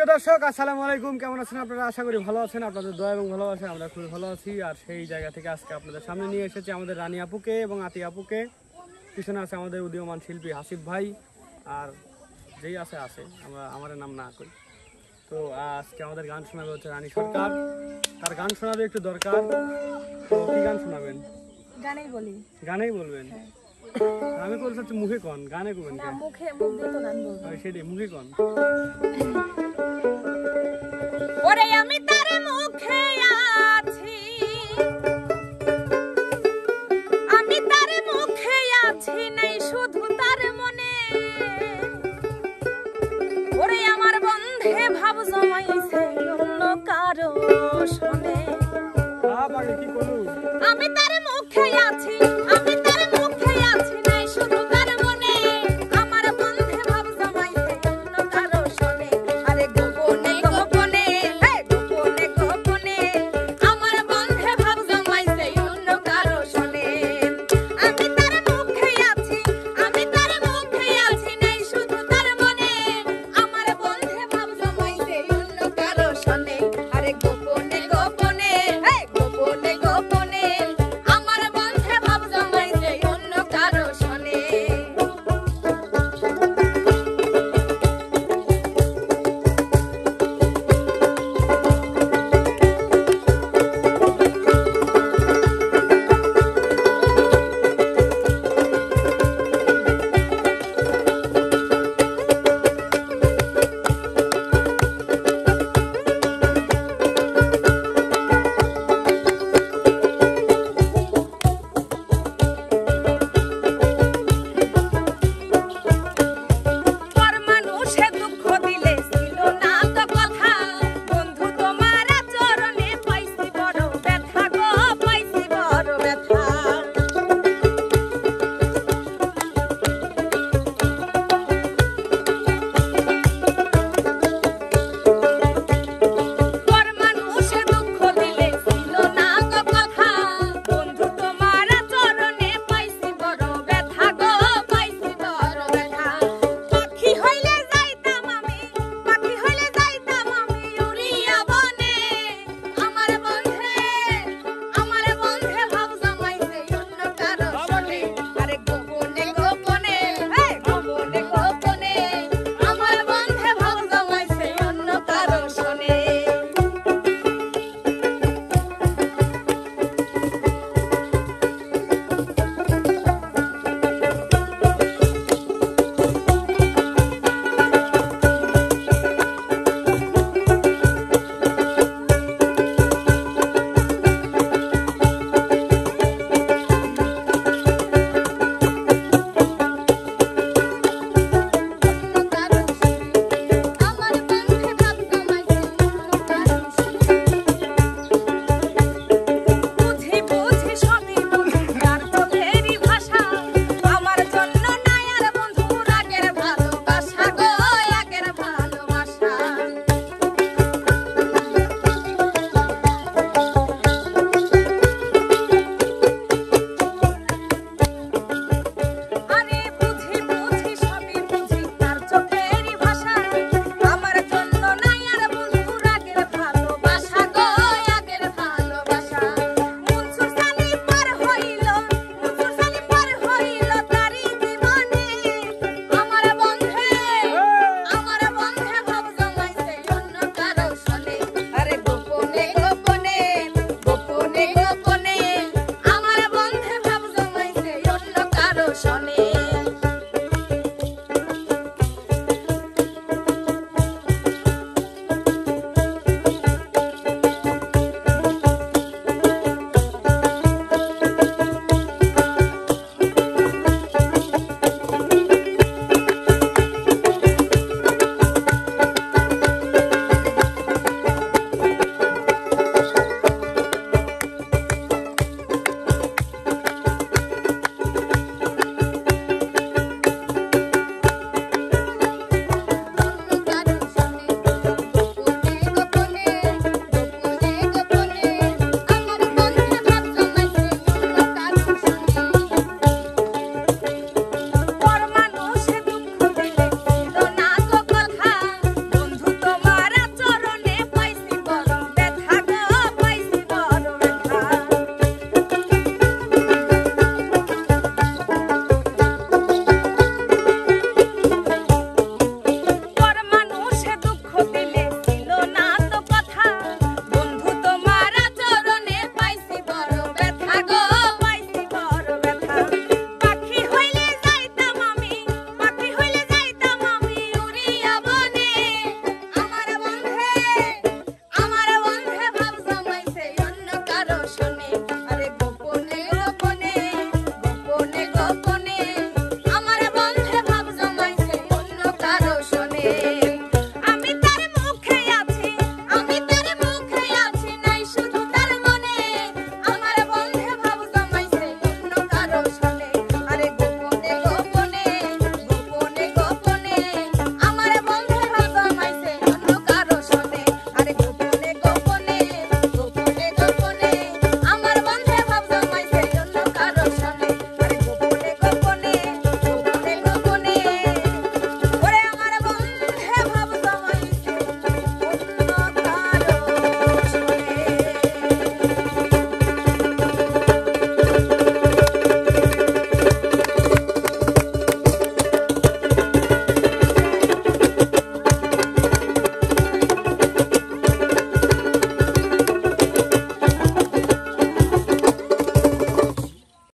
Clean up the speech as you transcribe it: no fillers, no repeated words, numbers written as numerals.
সুপ্রিয় দর্শক আসসালামু আলাইকুম, কেমন আছেন আপনারা? আশা করি ভালো আছেন। আপনাদের দয়া এবং ভালোবাসা আমরা খুবই ভালো আছি। আর সেই জায়গা থেকে আজকে আপনাদের সামনে নিয়ে এসেছি আমাদের রানী আপুকে এবং আতি আপুকে। পিছনে আছে আমাদের উদীয়মান শিল্পী হাসিফ ভাই, আর যেই আছে আমার নাম না করি। তো আজকে আমাদের গান শোনাবে হচ্ছে রানী সরকার। তার গান শোনাবে একটু দরকার। তো কি গান শোনাবেন? গানেই বলবেন? আমি বলছি হচ্ছে মুখে কন, গানে করবেন না? সেটাই, মুখে কন। ওরে আমি তার মুখে আছি, আমি তার মুখে আছি, নাই শুধু তার মনে। ওরে আমার বন্ধে ভাব জমাইছে অন্য কারো শুনে। কি করু? আমি তার মুখে আছি,